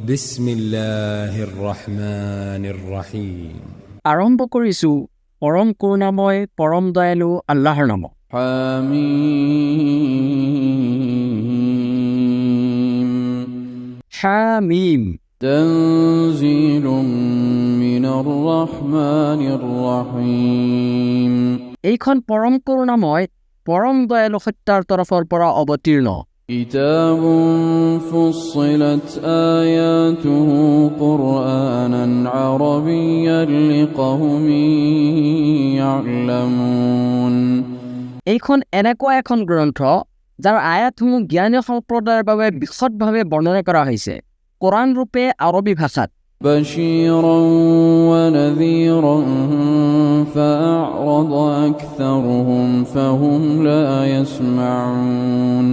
বিসমিল্লাহির রহমানির রহিম। আৰম্ভ কৰিছো পৰম কৰুণাময় পৰম দয়ালু আল্লাহৰ নামত। حميم হামিম। تنزيل من الرحمن الرحيم এইখন পৰম কৰুণাময় পৰম দয়ালু সত্যাৰ তৰফৰ পৰা অৱতীৰ্ণ। كتاب فصلت آياته قرآنا عربيا لقوم يعلمون এইখন এনেকুৱা এখন গ্ৰন্থ যাৰ আয়াতসমূহ জ্ঞানী সম্প্ৰদায়ৰ বাবে বিশদভাৱে বৰ্ণনা কৰা হৈছে কোৰাণ ৰূপে আৰবী ভাষাত। بشيرا ونذيرا فأعرض أكثرهم فهم لا يسمعون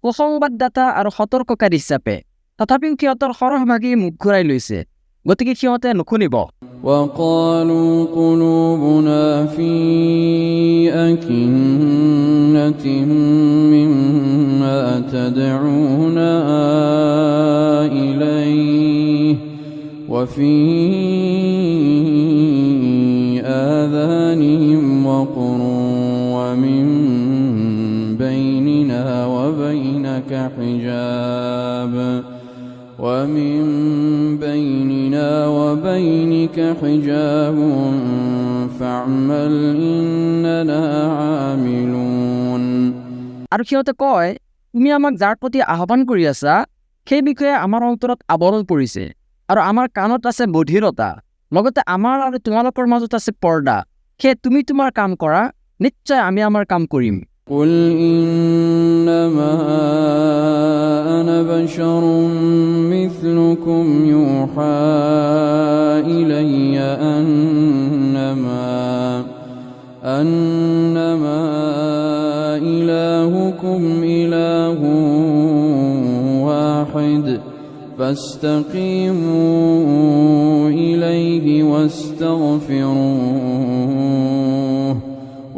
সুসংবাদদাতা আৰু সতৰ্ককাৰী হিচাপে তথাপিও সিহঁতৰ সৰহভাগী মুখ ঘূৰাই লৈছে, গতিকে সিহঁতে নুশুনিব। وقالوا قلوبنا في أكنة مما تدعونا إليه وفي آذانهم وقر ومن بيننا وبينك حجاب فاعمل إننا عاملون আৰু সিহঁতে কয়, তুমি আমাক যাৰ প্ৰতি আহ্বান কৰি আছা সেই বিষয়ে আমাৰ অন্তৰত আৱৰণ পৰিছে আৰু আমাৰ কাণত আছে বধিৰতা, লগতে আমাৰ আৰু তোমালোকৰ মাজত আছে পৰ্দা। সেয়ে তুমি তোমাৰ কাম কৰা, নিশ্চয় আমি আমাৰ কাম কৰিম। قل إنما أنا بشر مثلكم يوحى إلي أنما إلهكم إله واحد فاستقيموا إليه واستغفروه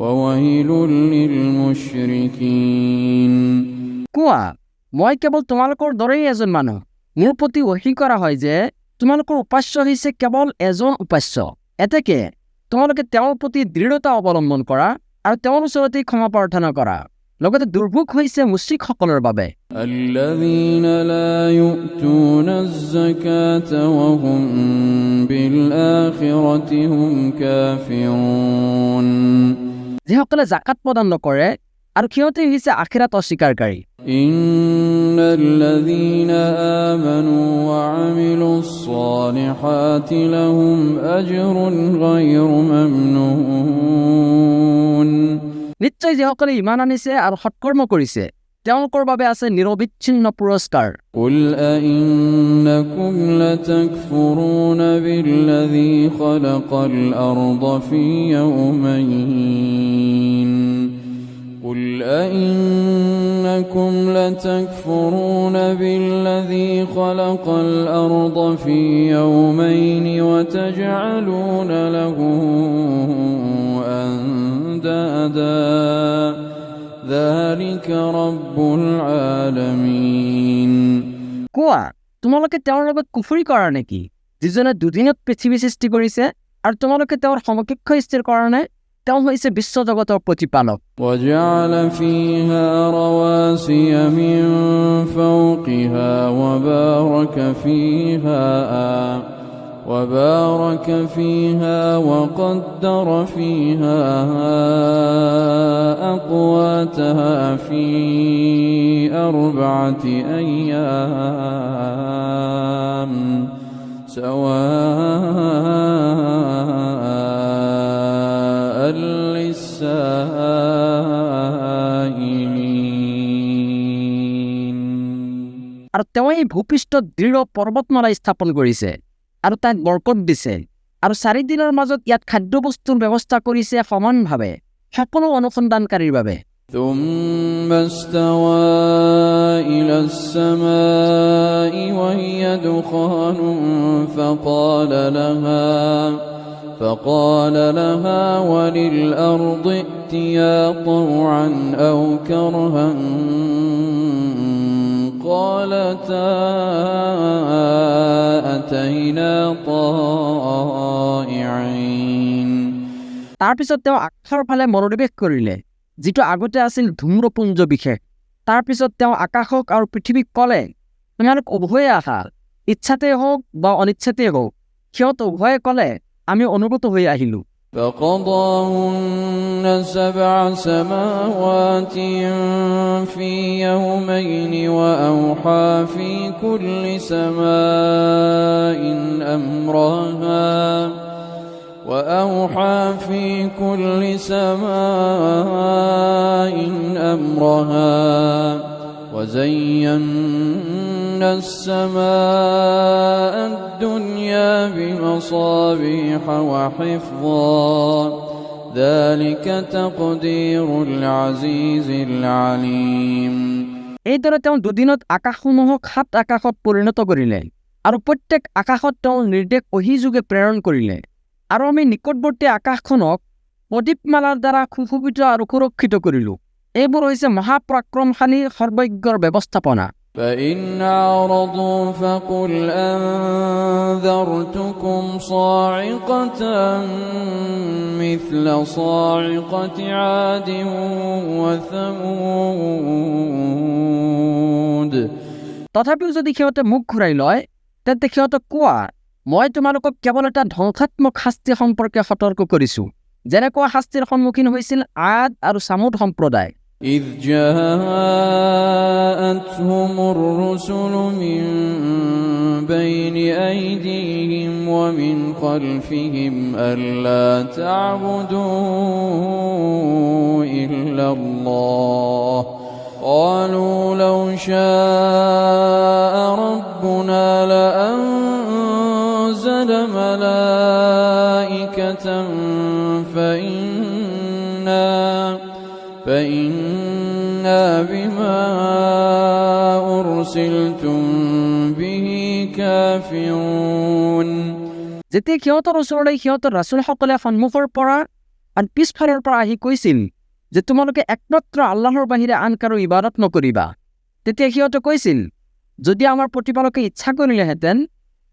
وويل للمشركين কোৱা, মই কেৱল তোমালোকৰ দৰেই এজন মানুহ। মোৰ প্ৰতি ওহী কৰা হয় যে তোমালোকৰ উপাস্য হৈছে কেৱল এজন উপাস্য। এতেকে তোমালোকে তেওঁৰ প্ৰতি দৃঢ়তা অৱলম্বন কৰা আৰু তেওঁৰ ওচৰতেই ক্ষমা প্ৰাৰ্থনা কৰা। লগতে দুৰ্ভোগ হৈছে মুশ্ৰিকসকলৰ বাবে। الذين لا يؤتون الزكاة وهم بالآخرة هم كافرون যিসকলে জাকাত প্ৰদান নকৰে আৰু সিহঁতে হৈছে আখিৰাত অস্বীকাৰকাৰী। إن الذين آمنوا وعملوا الصالحات لهم أجر غير ممنون নিশ্চয় যিসকলে ইমান আনিছে আৰু সৎকৰ্ম কৰিছে তেওঁলোকৰ বাবে আছে নিৰবিচ্ছিন্ন পুৰস্কাৰ। قل أئنكم لتكفرون بالذي خلق الأرض في يومين قل أئنكم لتكفرون بالذي خلق الأرض في يومين وتجعلون له أندادا ذلك رب العالمين কোৱা, তোমালোকে তেওঁৰ লগত কুফৰি কৰা নেকি, যিজনে দুদিনত পৃথিৱী সৃষ্টি কৰিছে আৰু তোমালোকে তেওঁৰ সমকক্ষ স্থিৰ কৰা নাই? তেওঁ হৈছে বিশ্বজগতৰ প্ৰতিপালক। وجعل فيها رواسي من فوقها وبارك فيها وقدر فيها أقواتها في 4 أيام سواء للسائلين আৰু তেওঁ এই ভূপৃষ্ঠত দৃঢ় পৰ্বতমালা স্থাপন কৰিছে আৰু তাত বৰকত দিছে আৰু 4 দিনৰ মাজত ইয়াত খাদ্যবস্তুৰ ব্যৱস্থা কৰিছে সমানভাৱে সকলো অনুসন্ধানকাৰীৰ বাবে। ثم استوى إلى السماء وهي دخان فقال لها وللأرض ائتيا طوعا أو كرها قالتا إلينا طائعين তাৰ পিছত তেওঁ আকাশৰ ফালে মনোনিৱেশ কৰিলে, যিটো আগতে আছিল ধূম্ৰপুঞ্জ বিশেষ। তাৰ পিছত তেওঁ আকাশক আৰু পৃথিৱীক ক'লে, তোমালোক উভয়ে আহা, ইচ্ছাতেই হওক বা অনিচ্ছাতেই হওক। সিহঁত উভয়ে ক'লে, আমি অনুগত হৈ আহিলো। فقضاهن 7 سماوات في يومين وأوحى في كل سماء أمرها وزينا السماء الدنيا بمصابيح وحفظا ذلك تقدير العزيز العليم এইদৰে তেওঁ দুদিনত আকাশসমূহক 7 আকাশত পৰিণত কৰিলে আৰু প্ৰত্যেক আকাশত তেওঁ নিৰ্দেশ অহিযোগে প্ৰেৰণ কৰিলে। আৰু আমি নিকটৱৰ্তী আকাশখনক প্ৰদীপমালাৰ দ্বাৰা সুশোভিত আৰু সুৰক্ষিত কৰিলো। এইবোৰ হৈছে মহাপৰাক্ৰমশালী সৰ্বজ্ঞৰ ব্যৱস্থাপনা। فإن أعرضوا فقل أنذرتكم صاعقة مثل صاعقة عاد وثمود তথাপিও যদি সিহঁতে মুখ ঘূৰাই লয়, তেন্তে সিহঁতক কোৱা, মই তোমালোকক কেৱল এটা ধ্বংসাত্মক শাস্তি সম্পৰ্কে সতৰ্ক কৰিছো, যেনেকুৱা শাস্তিৰ সন্মুখীন হৈছিল আদ আৰু সামুদ সম্প্ৰদায়। إذ جاءتهم الرسل من بين أيديهم ومن خلفهم ألا تعبدوا إلا الله قالوا لو شاء ربنا لأنزل ملائكة فإنا بما أرسلتم به كافرون যেতিয়া সিহঁতৰ ওচৰলৈ সিহঁতৰ ৰাছুলসকলে সন্মুখৰ পৰা আৰু পিছফালৰ পৰা আহি কৈছিল যে তোমালোকে একমাত্ৰ আল্লাহৰ বাহিৰে আন কাৰো ইবাদত নকৰিবা, তেতিয়া সিহঁতে কৈছিল, যদি আমাৰ প্ৰতিপালকে ইচ্ছা কৰিলেহেঁতেন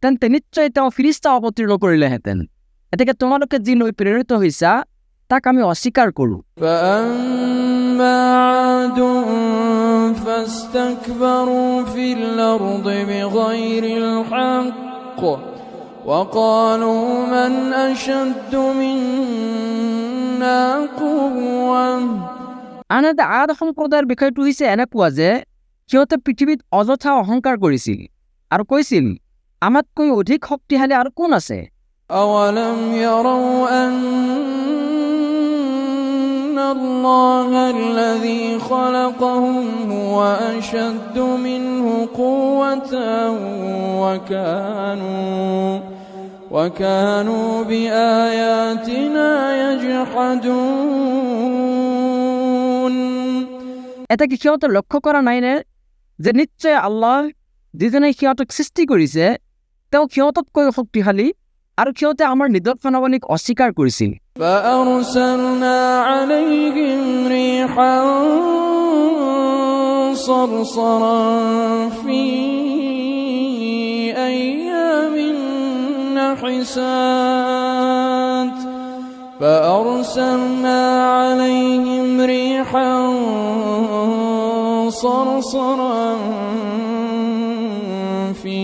তেন্তে নিশ্চয় তেওঁ ফিৰিষ্টা অৱতীৰ্ণ কৰিলেহেঁতেন। এতেকে তোমালোকে যি লৈ প্ৰেৰিত হৈছা তাক আমি অস্বীকাৰ কৰোঁ। فأما عاد فاستكبروا في الأرض بغير الحق وقالوا من أشد منا قوة আনহাতে আদ সম্প্ৰদায়ৰ বিষয়টো হৈছে এনেকুৱা যে সিহঁতে পৃথিৱীত অযথা অহংকাৰ কৰিছিল আৰু কৈছিল, আমাতকৈ অধিক শক্তিশালী আৰু কোন আছে? أولم يروا أن الله الذي خلقهم هو أشد منه قوة وكانوا بآياتنا يجحدون এটা কি সিহঁতে লক্ষ্য কৰা নাইনে যে নিশ্চয় আল্লাহ যিজনে সিহঁতক সৃষ্টি কৰিছে তেওঁ সিহঁততকৈ শক্তিশালী আৰু সিহঁতে আমাৰ নিদৰ্শনাৱলীক অস্বীকাৰ কৰিছিল। فأرسلنا عليهم ريحا صرصرا في أيام نحسات فأرسلنا عليهم ريحا صرصرا في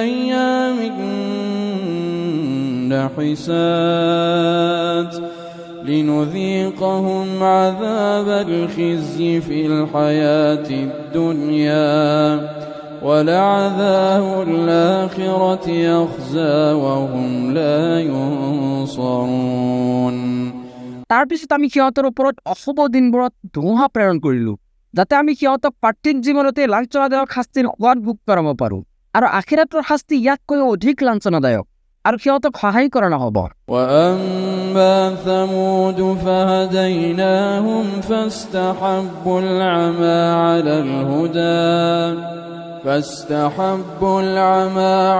أيام نحسات لنذيقهم عذاب الخزي في الحياة الدنيا ولعذاب الآخرة أخزى وهم لا ينصرون তাৰ পিছত আমি সিহঁতৰ ওপৰত অশুভ দিনবোৰত ধুমুহা প্ৰেৰণ কৰিলো, যাতে আমি সিহঁতক পাৰ্থিক জীৱনতে লাঞ্ছনাদায়ক শাস্তিৰ সোৱাদ ভোগ কৰাব পাৰোঁ আৰু আখিৰাতৰ শাস্তি ইয়াতকৈ অধিক লাঞ্ছনাদায়ক আৰু সিহঁতক সহায় কৰা নহ'ব। وأما ثمود فهديناهم فاستحبوا العمى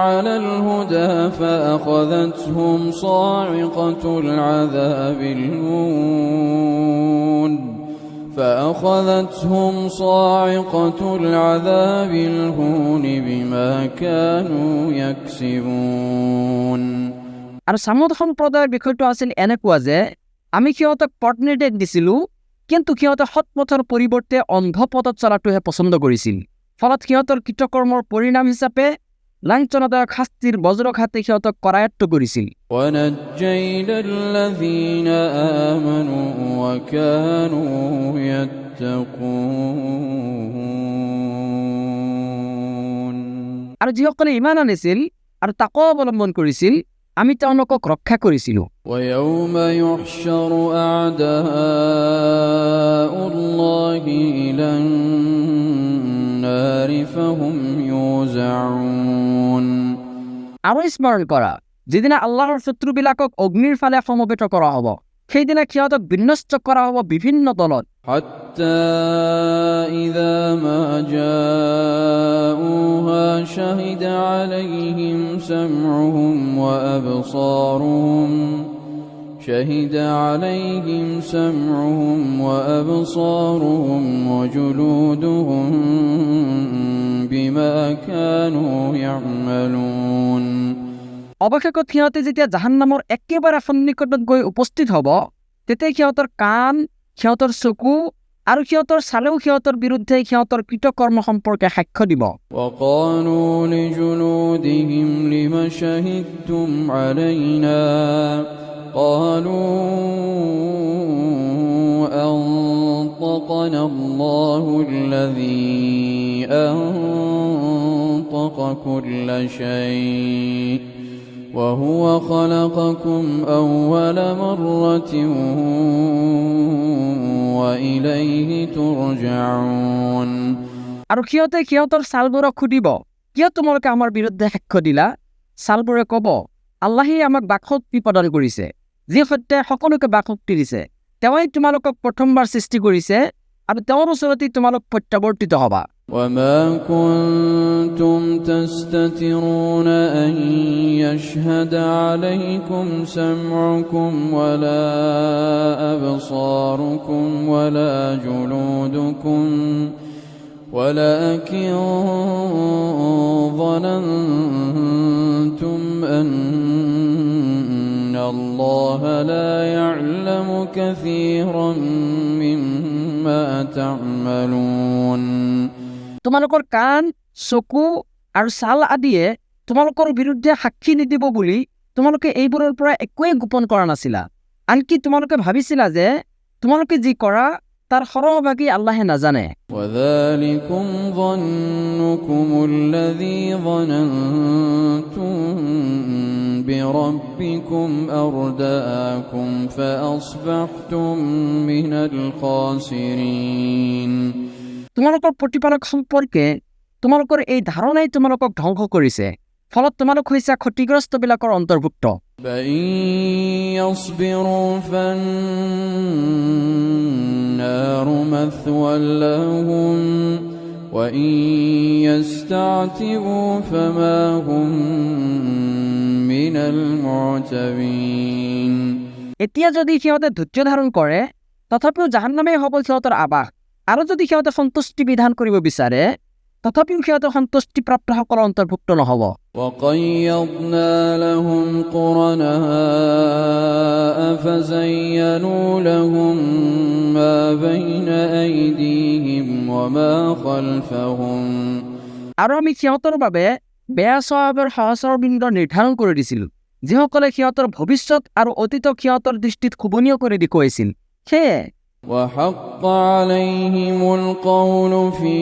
على الهدى فأخذتهم صاعقة العذاب الهون فأخذتهم صاعقة العذاب الهون بما كانوا يكسبون আৰু সামুদ সম্প্ৰদায়ৰ বিষয়টো আছিল এনেকুৱা যে আমি সিহঁতক পথ নিৰ্দেশ দিছিলোঁ, কিন্তু সিহঁতে সৎপথৰ পৰিৱৰ্তে অন্ধ পথত চলাটোহে পচন্দ কৰিছিল। ফলত সিহঁতৰ কৃতকৰ্মৰ পৰিণাম হিচাপে লাঞ্ছনাদায়ক শাস্তিৰ বজ্ৰঘাতে সিহঁতক কৰায়ত্ব কৰিছিল। ونجينا الذين آمنوا وكانوا يتقون আৰু যিসকলে ইমান আনিছিল আৰু তাকো অৱলম্বন কৰিছিল, আমি তেওঁলোকক ৰক্ষা কৰিছিলোঁ। ويوم يحشر أعداء الله إلى النار فهم يوزعون আৰু স্মৰণ কৰা, যিদিনা আল্লাহৰ শত্ৰুবিলাকক অগ্নিৰ ফালে সমবেত কৰা হ'ব, সেইদিনা সিহঁতক বিনষ্ট কৰা হ'ব বিভিন্ন দলত। حتى إذا ما جاءوها شهد عليهم سمعهم وأبصارهم وجلودهم بما كانوا يعملون অৱশেষত সিহঁতে যেতিয়া জাহান্নামৰ একেবাৰে সন্নিকটত গৈ উপস্থিত হ'ব, তেতিয়া সিহঁতৰ কাণ, সিহঁতৰ চকু আৰু সিহঁতৰ ছালেও সিহঁতৰ বিৰুদ্ধে সিহঁতৰ কৃতকৰ্ম সম্পৰ্কে সাক্ষ্য দিব। وقالوا لجلودهم لم شهدتم علينا قالوا أنطقنا الله الذي أنطق كل شيء وهو خلقكم أول مرة وإليه ترجعون আৰু সিহঁতে সিহঁতৰ ছালবোৰক সুধিব, কিয় তোমালোকে আমাৰ বিৰুদ্ধে সাক্ষ্য দিলা? ছালবোৰে ক'ব, আল্লাহেই আমাক বাকশক্তি প্ৰদান কৰিছে, যি সত্যে সকলোকে বাকশক্তি দিছে। তেওঁই তোমালোকক প্ৰথমবাৰ সৃষ্টি কৰিছে আৰু তেওঁৰ ওচৰতেই তোমালোক প্ৰত্যাৱৰ্তিত হ'বা। وما كنتم تستترون أن يشهد عليكم سمعكم ولا أبصاركم ولا جلودكم ولكن ظننتم أن الله لا يعلم كثيرا مما تعملون তোমালোকৰ কাণ, চকু আৰু ছাল আদিয়ে তোমালোকৰ বিৰুদ্ধে সাক্ষী নিদিব বুলি তোমালোকে এইবোৰৰ পৰা একোৱেই গোপন কৰা নাছিলা। আনকি তোমালোকে ভাবিছিলা যে তোমালোকে যি কৰা তাৰ সৰহভাগী আল্লাহে নাজানে। وذلكم ظنكم الذي ظننتم بربكم أرداكم فأصبحتم من الخاسرين তোমালোকৰ প্ৰতিপালক সম্পৰ্কে তোমালোকৰ এই ধাৰণাই তোমালোকক ধ্বংস কৰিছে, ফলত তোমালোক হৈছে ক্ষতিগ্ৰস্তবিলাকৰ অন্তৰ্ভুক্ত। فإن يصبروا فالنار مثوى لهم وإن يستعتبوا فما هم من المعتبين এতিয়া যদি সিহঁতে ধৈৰ্য ধাৰণ কৰে, তথাপিও জাহান্নামেই হ'ব সিহঁতৰ আবাস। আৰু যদি সিহঁতে সন্তুষ্টি বিধান কৰিব বিচাৰে, তথাপিও সিহঁতে সন্তুষ্টিপ্ৰাপ্তসকলৰ অন্তৰ্ভুক্ত নহ'ব। وقيضنا لهم قرناء فزينوا لهم ما بين أيديهم وما خلفهم আৰু আমি সিহঁতৰ বাবে বেয়া স্বভাৱৰ সহচৰবৃন্দ নিৰ্ধাৰণ কৰি দিছিলোঁ, যিসকলে সিহঁতৰ ভৱিষ্যত আৰু অতীতক সিহঁতৰ দৃষ্টিত শোভনীয় কৰি দেখুৱাইছিল। সেয়ে وحق عليهم القول في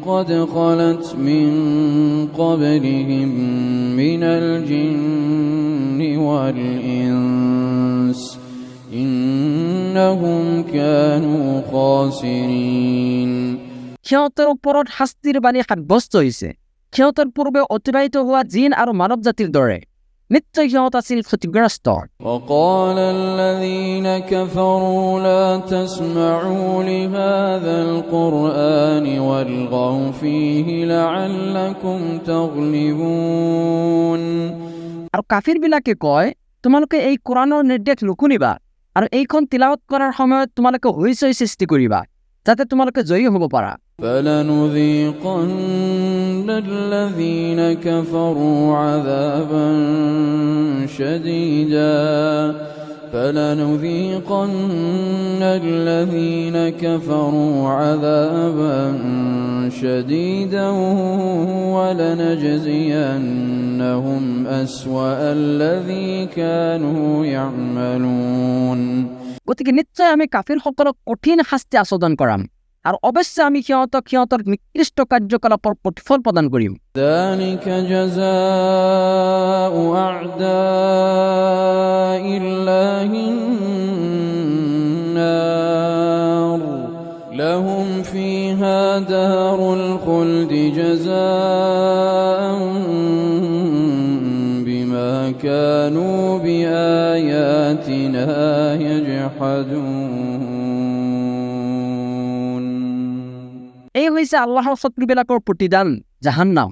قد خلت من قبلهم من الجن والإنس إنهم كانوا خاسرين সিহঁতৰ ওপৰত শাস্তিৰ বাণী সাব্যস্ত হৈছে, সিহঁতৰ পূৰ্বে অতিবাহিত হোৱা জিন আৰু মানৱ জাতিৰ দৰে। নিশ্চয় সিহঁত আছিল ক্ষতিগ্ৰস্ত। وقال الذين كفروا لا تسمعوا لهذا القرآن والغوا فيه لعلكم تغلبون আৰু কাফিৰবিলাকে কয় তোমালোকে এই কোৰাণৰ নিৰ্দেশ নুশুনিবা আৰু এইখন তিলাৱত কৰাৰ সময়ত তোমালোকে হৈছৈ সৃষ্টি কৰিবা যাতে তোমালোকে জয়ী হ'ব পাৰা فلنذيقن الذين كفروا عذابا شديدا فلنذيقن الذين كفروا عذابا شديدا ولنجزينهم أسوأ الذي كانوا يعملون গতিকে নিশ্চয় আমি কাফিৰসকলক কঠিন শাস্তি আস্বাদন কৰাম আৰু অৱশ্যে আমি সিহঁতৰ নিকৃষ্ট কাৰ্যকলাপৰ প্ৰতিফল প্ৰদান কৰিম ذلك جزاء أعداء الله النار لهم فيها دار الخلد جزاء بما كانوا بآياتنا يجحدون এই হৈছে আল্লাহৰ শত্ৰুবিলাকৰ প্ৰতিদান জাহান্নাম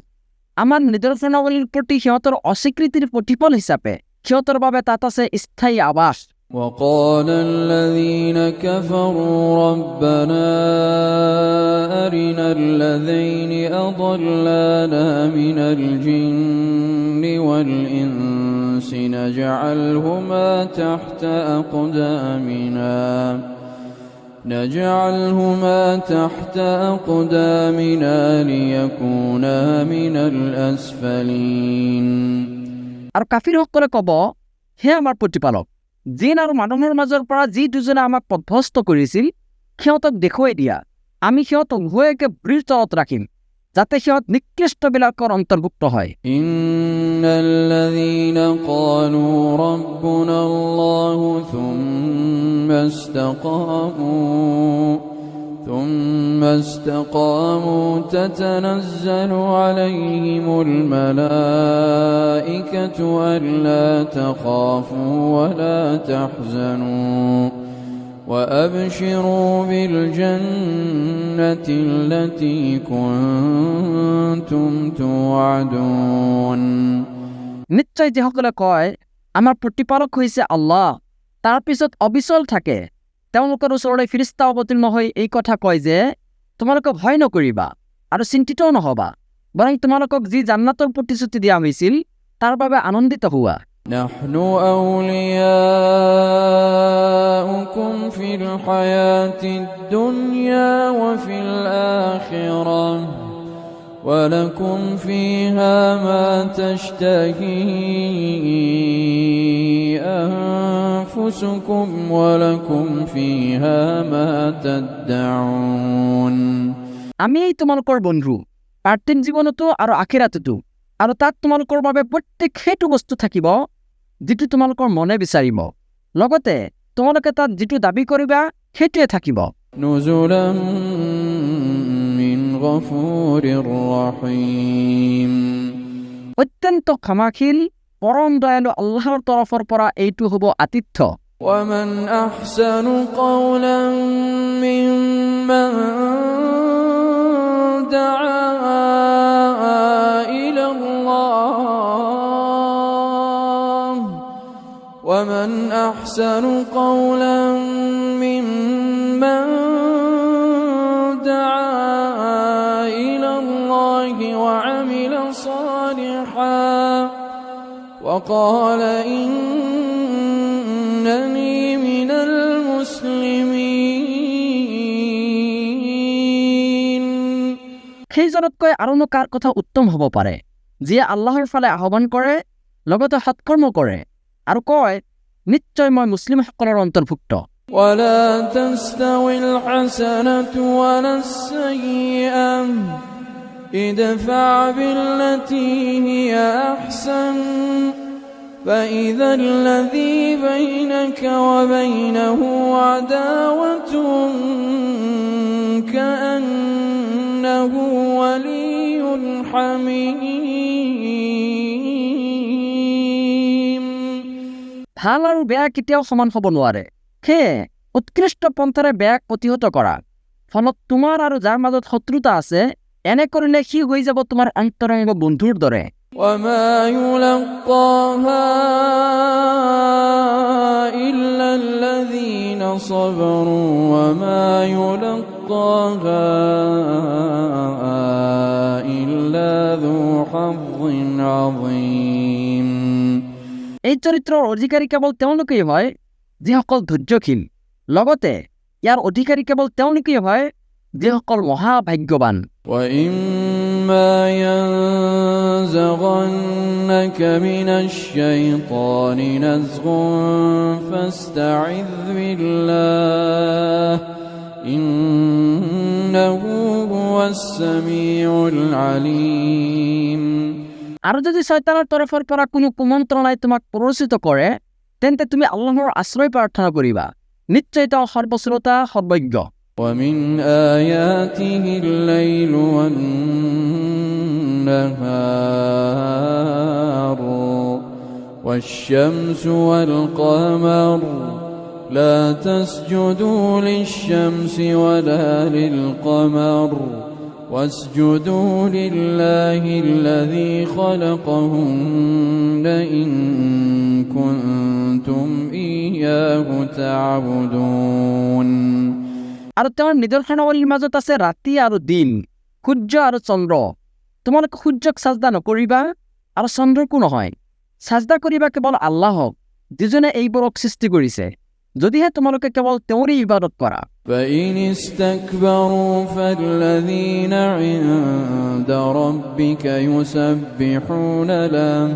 আমাৰ নিদৰ্শনাৱলীৰ প্ৰতি সিহঁতৰ অস্বীকৃতিৰ প্ৰতিফল হিচাপে সিহঁতৰ বাবে তাত আছে স্থায়ী আৱাস وقال الذين كفروا ربنا أرنا الذين أضلانا من الجن والإنس نجعلهما تحت أقدامنا ليكونا من الأسفلين আৰু কাফিৰসকলে ক'ব হে আমাৰ প্ৰতিপালক জিন আৰু মানুহৰ মাজৰ পৰা যি দুজনে আমাক পথভ্ৰষ্ট কৰিছিল সিহঁতক দেখুৱাই দিয়া আমি সিহঁতক উভয়কে ভৰিৰ তলত ৰাখিম যাতে সিহঁত নিকৃষ্টবিলাকৰ অন্তৰ্ভুক্ত হয় إن الذين قالوا ربنا الله ثم استقاموا تتنزل عليهم الملائكة ألا تخافوا ولا تحزنوا وأبشروا بالجنة التي كنتم توعدون নিশ্চয় যিসকলে কয় আমাৰ প্ৰতিপালক হৈছে আল্লাহ তাৰ পিছত অবিচল থাকে তেওঁলোকৰ ওচৰলৈ ফিৰিস্তা অৱতীৰ্ণ হৈ এই কথা কয় যে তোমালোকে ভয় নকৰিবা আৰু চিন্তিতও নহবা বৰং তোমালোকক যি জান্নাতৰ প্ৰতিশ্ৰুতি দিয়া হৈছিল তাৰ বাবে আনন্দিত হোৱা نحن أولياؤكم في الحياة الدنيا وفي الآخرة ولكم فيها ما تشتهي أنفسكم ولكم فيها ما تدعون আমি তোমালোকৰ বন্ধু পাৰ্থিৱ জীৱনতো আৰু আখিৰাততো আৰু তাত তোমালোকৰ বাবে প্ৰত্যেক সেইটো বস্তু থাকিব যিটো তোমালোকৰ মনে বিচাৰিব লগতে তোমালোকে তাত যিটো দাবী কৰিবা সেইটোৱে থাকিব نزلا من غفور رحيم অত্যন্ত ক্ষমাশীল পৰম দয়ালু আল্লাহৰ তৰফৰ পৰা এইটো হ'ব আতিথ্য ومن أحسن قولا ممن دعا إلى الله ومن أحسن قولا ممن دعا إلى الله وعمل صالحا وقال إنني من المسلمين সেইজনতকৈ আৰুনো কাৰ কথা উত্তম হ'ব পাৰে যিয়ে আল্লাহৰ ফালে আহ্বান কৰে লগতে সৎকৰ্ম কৰে আৰু কয় নিশ্চয় মই মুছলিমসকলৰ অন্তৰ্ভুক্ত ولا تستوي الحسنة ولا السيئة ادفع بالتي هي أحسن فإذا الذي بينك وبينه عداوة كأنه ولي حميم ভাল আৰু বেয়া কেতিয়াও সমান হ'ব নোৱাৰে সেয়ে উৎকৃষ্ট পন্থাৰে বেয়াক প্ৰতিহত কৰা। ফলত তোমাৰ আৰু যাৰ মাজত শত্ৰুতা আছে এনে কৰিলে সি হৈ যাব তোমাৰ অন্তৰংগ বন্ধুৰ দৰে। وما يلقاها إلا الذين صبروا وما يلقاها إلا ذو حظ عظيم। এই চৰিত্ৰৰ অধিকাৰী কেৱল তেওঁলোকেই হয় যিসকল ধৈৰ্যশীল। লগতে ইয়াৰ অধিকাৰী কেৱল তেওঁলোকেই হয় যিসকল মহাভাগ্যৱান। وإما ينزغنك من الشيطان نزغ فاستعذ بالله إنه هو السميع العليم। আৰু যদি শয়তানৰ তৰফৰ পৰা কোনো কুমন্ত্ৰণাই তোমাক প্ৰৰোচিত কৰে তেন্তে তুমি আল্লাহৰ আশ্ৰয় প্ৰাৰ্থনা কৰিবা, নিশ্চয় তেওঁ সৰ্বশ্ৰোতা সৰ্বজ্ঞ। ومن آياته الليل والنهار والشمس والقمر لا تسجدوا للشمس ولا للقمر واسجدوا لله الذي خلقهن إن كنتم إياه تعبدون। আৰু তেওঁৰ নিদৰ্শনাৱলীৰ মাজত আছে ৰাতি আৰু দিন, সূৰ্য আৰু চন্দ্ৰ। তোমালোকে সূৰ্যক চাজদা নকৰিবা আৰু চন্দ্ৰকো নহয়। চাজদা কৰিবা কেৱল আল্লাহক যিজনে এইবোৰক সৃষ্টি কৰিছে, যদিহে তোমালোকে কেৱল তেওঁৰেই ইবাদত কৰা। فإن استكبروا فالذين عند ربك يسبحون له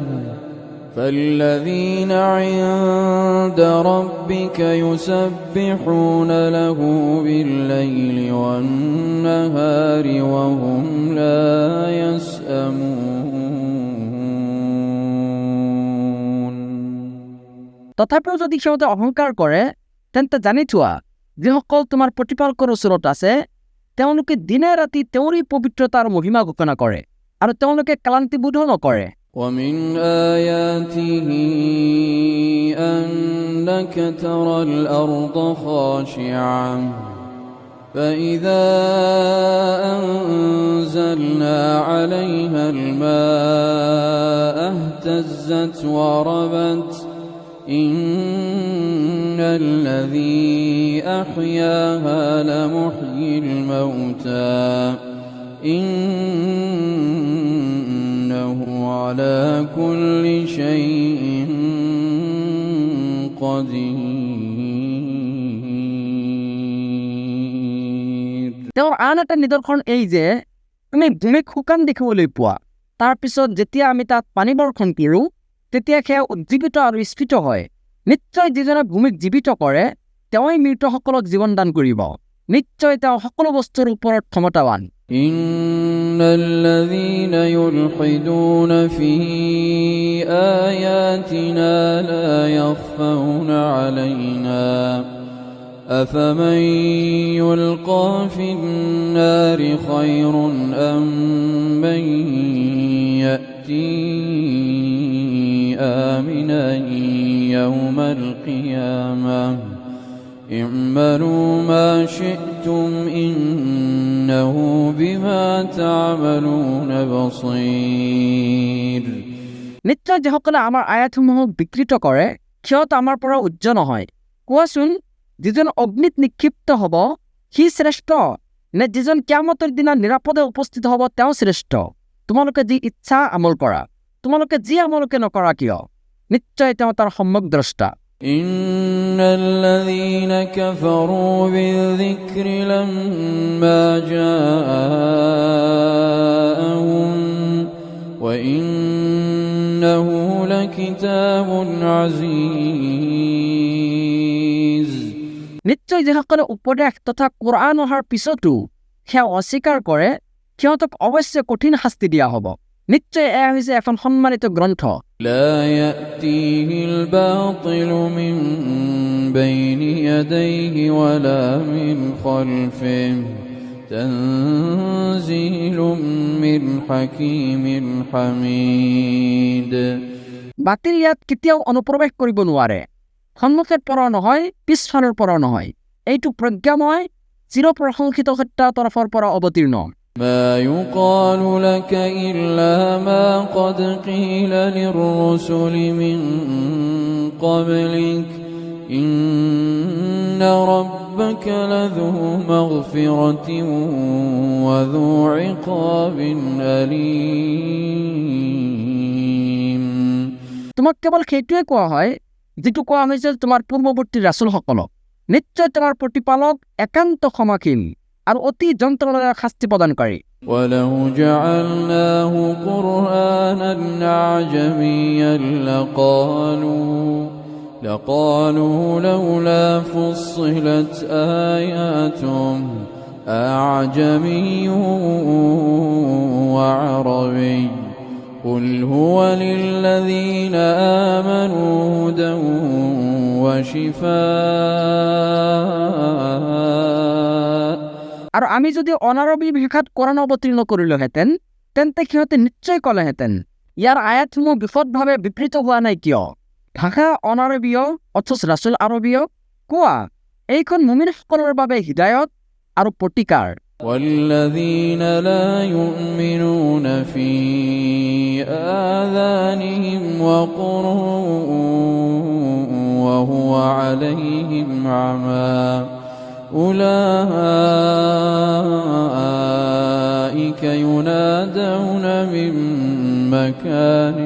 فالذين عند ربك يسبحون له بالليل والنهار وهم لا يسأمون। তথাপিও যদি সিহঁতে অহংকাৰ কৰে তেন্তে জানি থোৱা যিসকল তোমাৰ প্ৰতিপালকৰ ওচৰত আছে তেওঁলোকে দিনে ৰাতি তেওঁৰেই পবিত্ৰতা আৰু মহিমা ঘোষণা কৰে আৰু তেওঁলোকে ক্লান্তিবোধো নকৰে। ومن آياته أنك ترى الأرض خاشعة فإذا أنزلنا عليها الماء اهتزت وربت إن الذي أحياها لمحيي الموتى إنه على كل شيء قدير। তেওঁৰ আন এটা নিদৰ্শন এই যে তুমি ভূমিক শুকান দেখিবলৈ পোৱা, তাৰ পিছত যেতিয়া আমি তাত পানী বৰ্ষণ কৰোঁ তেতিয়া সেয়া উজ্জীৱিত আৰু স্ফীত হয়। নিশ্চয় যিজনে ভূমিক জীৱিত কৰে তেওঁই মৃতসকলক জীৱন দান কৰিব। নিশ্চয় তেওঁ সকলো বস্তুৰ ওপৰত ক্ষমতাৱান। إن الذين يلحدون في آياتنا لا يخفون علينا أفمن يلقى في النار خير أم من يأتي آمنا يوم القيامة اعملوا ما شئتم إنه بما تعملون بصير। নিশ্চয় যিসকলে আমাৰ আয়াতসমূহক বিকৃত কৰে সিহঁত আমাৰ পৰা উজ্জ্ব নহয়। কোৱাচোন, যিজন অগ্নিত নিক্ষিপ্ত হ'ব সি শ্ৰেষ্ঠ নে যিজন কিয়ামতৰ দিনা নিৰাপদে উপস্থিত হ'ব তেওঁ শ্ৰেষ্ঠ? তোমালোকে যি ইচ্ছা আমল কৰা, তোমালোকে যি আমলকে নকৰা কিয়, নিশ্চয় তেওঁ তাৰ সম্যক দ্ৰষ্টা। إن الذين كفروا بالذكر لما جاءهم وإنه لكتاب عزيز। নিশ্চয় যিসকলে উপদেশ তথা কোৰআন অহাৰ পিছতো সেয়া অস্বীকাৰ কৰে সিহঁতক অৱশ্যে কঠিন শাস্তি দিয়া হ'ব। নিশ্চয় এয়া হৈছে এখন সন্মানিত গ্ৰন্থ। لا يأتيه الباطل من بين يديه ولا من خلفه تنزيل من حكيم حميد। বাতিল ইয়াত কেতিয়াও অনুপ্ৰৱেশ কৰিব নোৱাৰে, সন্মুখৰ পৰাও নহয় পিছফালৰ পৰাও নহয় এইটো প্ৰজ্ঞাময় চিৰপ্ৰশংসিত সত্তাৰ তৰফৰ পৰা অৱতীৰ্ণ ما يقال لك إلا ما قد قيل للرسل من قبلك إن ربك لذو مغفرة وذو عقاب أليم তোমাক কেৱল সেইটোৱে কোৱা হয় যিটো কোৱা হৈছে তোমাৰ পূৰ্বৱৰ্তী ৰাসূলসকলক নিশ্চয় তোমাৰ প্ৰতিপালক একান্ত ক্ষমাশীল আৰু অতি যন্ত্ৰণাৰ শাস্তি প্ৰদানকাৰী ولو جعلناه قرآنا أعجميا لقالوا لولا فصلت آياته أعجمي وعربي قل هو للذين آمنوا هدى وشفاء আৰু আমি যদি অনাৰবী ভাষাত কোৰাণ অৱতীৰ্ণ কৰিলোহেঁতেন তেন্তে সিহঁতে নিশ্চয় ক'লেহেঁতেন ইয়াৰ আয়াতসমূহ বিশদভাৱে বিবৃত হোৱা নাই কিয় ভাষা অনাৰবীয় অথচ ৰাসূল আৰবীয় কোৱা এইখন মুমিনসকলৰ বাবে হিদায়ত আৰু প্ৰতিকাৰ والذين لا يؤمنون في آذانهم وقر وهو عليهم عمى أولئك ينادون من مكان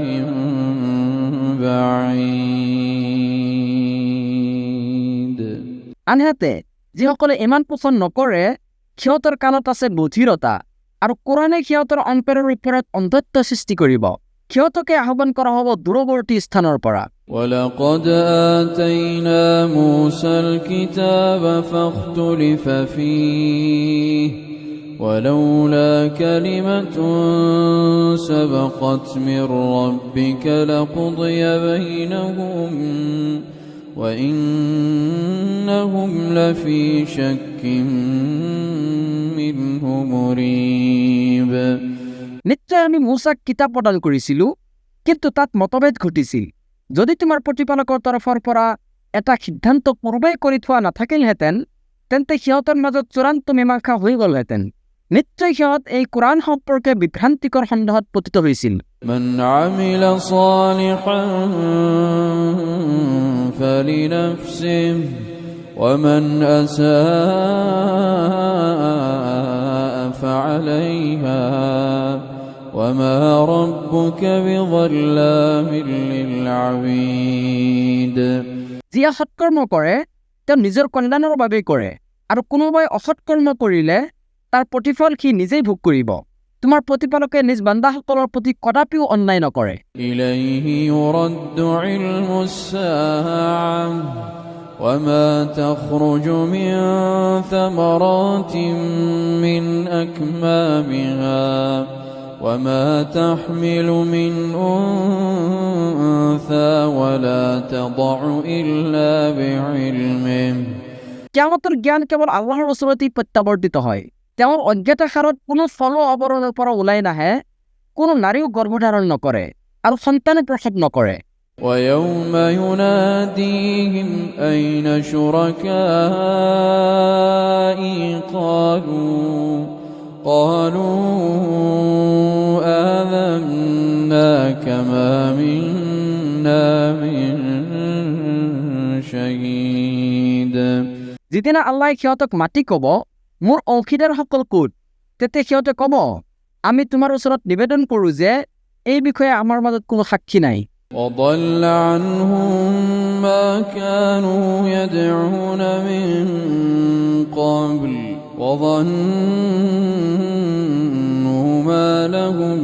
بعيد আনহাতে যিসকলে ইমান পোষণ নকৰে সিহঁতৰ কাণত আছে বধিৰতা আৰু কোৰাণে সিহঁতৰ অন্তৰৰ ওপৰত অন্ধত্ব সৃষ্টি কৰিব সিহঁতকে আহ্বান কৰা হ'ব দূৰৱৰ্তী স্থানৰ পৰা ولقد آتينا موسى الكتاب فاختلف فيه ولولا كلمة سبقت من ربك لقضي بينهم وإنهم لفي شك منه مريب নিশ্চয় আমি মূছাক কিতাপ প্ৰদান কৰিছিলোঁ কিন্তু তাত মতভেদ ঘটিছিল যদি তোমাৰ প্ৰতিপালকৰ তৰফৰ পৰা এটা সিদ্ধান্ত পূৰ্বেই কৰি থোৱা নাথাকিলহেঁতেন তেন্তে সিহঁতৰ মাজত চূড়ান্ত মীমাংসা হৈ গ'লহেঁতেন নিশ্চয় সিহঁত এই কোৰাণ সম্পৰ্কে বিভ্ৰান্তিকৰ সন্দেহত পতিত হৈছিল من عمل صالحا فلنفسه ومن أساء فعليها وما ربك بظلام للعبيد যিয়ে সৎকৰ্ম কৰে তেওঁ নিজৰ কল্যাণৰ বাবেই কৰে আৰু কোনোবাই অসৎকৰ্ম কৰিলে তাৰ প্ৰতিফল সি নিজেই ভোগ কৰিব তোমাৰ প্ৰতিপালকে নিজ বান্দাসকলৰ প্ৰতি কদাপিও অন্যায় নকৰে إليه يرد علم الساعة وما تخرج من ثمرات من أكمامها وما تحمل من أنثى ولا تضع إلا بعلمه কিয়ামতৰ জ্ঞান কেৱল আল্লাহৰ ওচৰতেই প্ৰত্যাৱৰ্তিত হয় তেওঁৰ অজ্ঞাতসাৰত কোনো ফল অৱৰণৰ পৰা ওলাই নাহে কোনো নাৰীও গৰ্ভধাৰণ নকৰে আৰু সন্তানে প্ৰসৱ নকৰে ويوم يناديهم أين شركائي قالوا آذناك ما منا من شهيد যিদিনা আল্লাহে সিহঁতক মাতি ক'ব মোৰ অংশীদাৰসকল ক'ত তেতিয়া সিহঁতে ক'ব আমি তোমাৰ ওচৰত নিবেদন কৰোঁ যে এই বিষয়ে আমাৰ মাজত কোনো সাক্ষী নাই وضل عنهم ما كانوا يدعون من قبل وظنوا ما لهم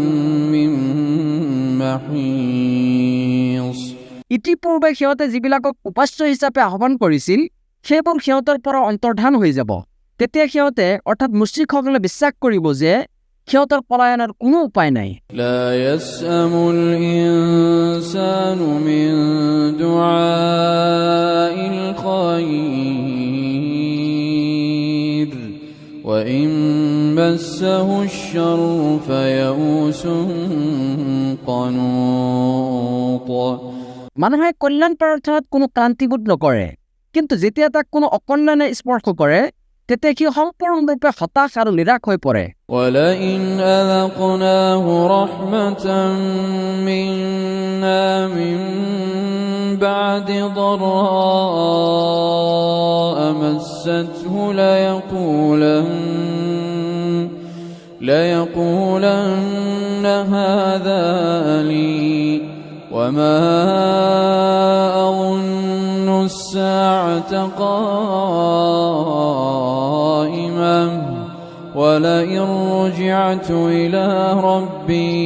من محيص ইতিপূৰ্বে সিহঁতে যিবিলাকক উপাস্য হিচাপে আহ্বান কৰিছিল সেইবোৰ সিহঁতৰ পৰা অন্তৰ্ধান হৈ যাব তেতিয়া সিহঁতে অৰ্থাৎ মুশ্ৰিকসকলে বিশ্বাস কৰিব যে সিহঁতৰ পলায়নৰ কোনো উপায় নাই لا يسأم الإنسان من دعاء الخير وإن مسه الشر فيئوس قنوط মানুহে কল্যাণ প্ৰাৰ্থনাত কোনো ক্লান্তিবোধ নকৰে, কিন্তু যেতিয়া তাক কোনো অকল্যাণে স্পৰ্শ কৰে তেতিয়া সি সম্পূৰ্ণৰূপে হতাশ আৰু নিৰাশ হৈ পৰে। ولئن أذقناه رحمة منا من بعد ضراء مسته ليقولن هذا لي وما أظن الساعة قائمة ولئن رجعت إلى ربي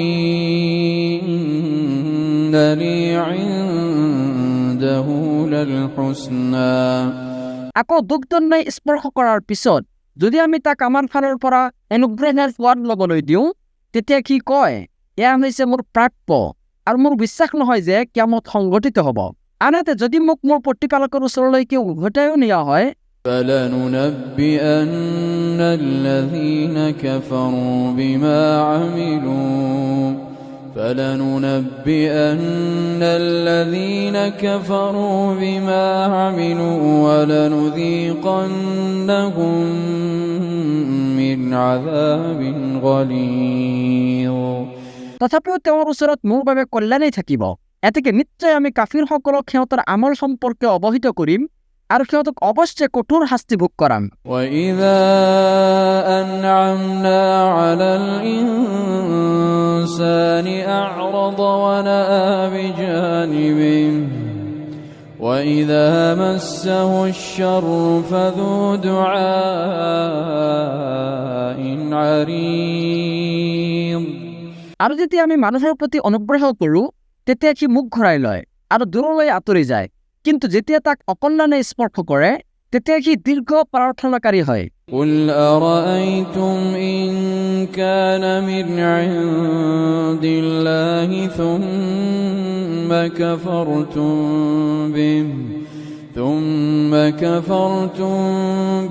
إن لي عنده للحسنى। আকৌ দুখদণ্ডাই স্পৰ্শ কৰাৰ পিছত যদি আমি তাক আমাৰ ফালৰ পৰা অনুগ্ৰহেৰে সোৱাদ ল'বলৈ দিওঁ তেতিয়া কি কয়, এয়া হৈছে মোৰ প্ৰাপ্য আৰু মোৰ বিশ্বাস নহয় যে কিয়ামত সংঘটিত হ'ব। আনহাতে যদি মোক মোৰ প্ৰতিপালকৰ ওচৰলৈকে উভতাইও নিয়া হয় فلننبئن الذين كفروا بما عملوا ولنذيقنهم من عذاب غليظ। তথাপিও তেওঁৰ ওচৰত মোৰ বাবে কল্যাণেই থাকিব। এতেকে নিশ্চয় আমি কাফিৰসকলক সিহঁতৰ আমল সম্পৰ্কে অৱহিত কৰিম আৰু সিহঁতক অৱশ্যে কঠোৰ শাস্তি ভোগ কৰাম। وَإِذَا أَنْعَمْنَا عَلَى الْإِنسَانِ أَعْرَضَ وَنَأَىٰ بِجَانِبِهِ وَإِذَا مَسَّهُ الشَّرُّ فَذُو دُعَاءٍ عَرِيضٍ। আৰু যেতিয়া আমি মানুহৰ প্ৰতি অনুগ্ৰহ কৰোঁ তেতিয়া সি মুখ ঘূৰাই লয় আৰু দূৰলৈ আঁতৰি যায়, কিন্তু যেতিয়া তাক অকল্যাণে স্পৰ্শ কৰে তেতিয়া সি দীৰ্ঘ প্ৰাৰ্থনাকাৰী হয়। قُلْ أَرَأَيْتُمْ إِنْ كَانَ مِنْ عِنْدِ اللَّهِ ثُمَّ كَفَرْتُمْ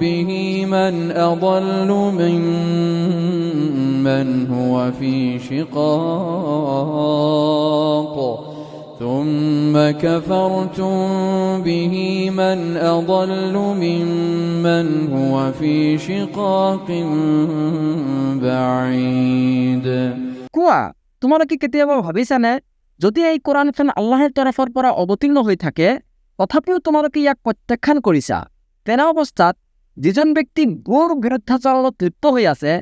بِهِ مَنْ أَضَلُّ مِمَّنْ هُوَ فِي شِقَاقٍ ثُمَّ كَفَرْتُمْ بِهِ مَنْ أَضَلُّ مِمَّنْ هُوَ فِي شِقَاقٍ بَعِيدٍ। কোৱা, তোমালোকে কেতিয়াবা ভাবিছানে যদি এই কোৰাণখন আল্লাহৰ তৰফৰ পৰা অৱতীৰ্ণ হৈ থাকে তথাপিও তোমালোকে ইয়াক প্ৰত্যাখ্যান কৰিছা, তেনে অৱস্থাত যিজন ব্যক্তি ঘোৰ বিৰুদ্ধাচৰণত লিপ্ত হৈ আছে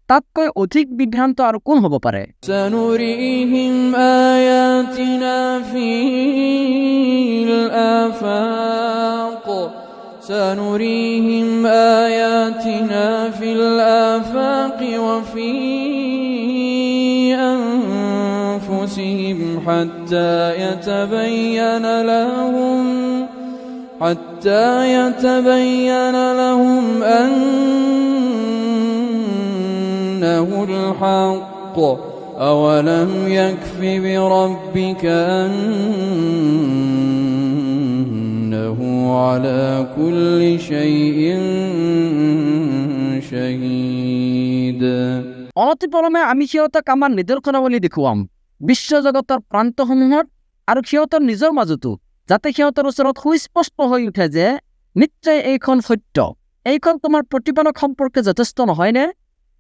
তাতকৈ অধিক বিভ্ৰান্ত আৰু কোন হ'ব পাৰে? سنريهم آياتنا في الآفاق وفي أنفسهم حتى يتبين لهم أنه الحق أولم يكف بربك أنه على كل شيء شهيد। অনতিপলমে আমি সিহঁতক আমাৰ নিদৰ্শনাৱলী দেখুৱাম বিশ্বজগতৰ প্ৰান্তসমূহত আৰু সিহঁতৰ নিজৰ মাজতো, যাতে সিহঁতৰ ওচৰত সুস্পষ্ট হৈ উঠে যে নিশ্চয় এইখন সত্য। এইখন তোমাৰ প্ৰতিপালক সম্পৰ্কে যথেষ্ট নহয়নে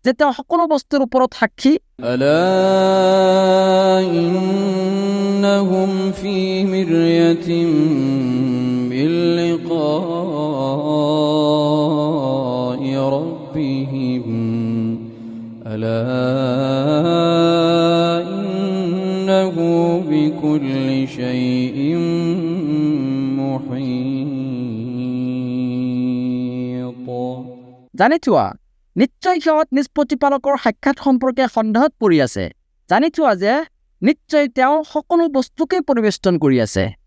যে তেওঁ সকলো বস্তুৰ ওপৰত সাক্ষী? ألا إنهم في مرية من لقاء ربهم ألا إنه بكل شيء محيط। জানি থোৱা, নিশ্চয় সিহঁত নিজ প্ৰতিপালকৰ সাক্ষাৎ সম্পৰ্কে সন্দেহত পৰি আছে। জানি থোৱা যে নিশ্চয় তেওঁ সকলো বস্তুকেই পৰিবেষ্টন কৰি আছে।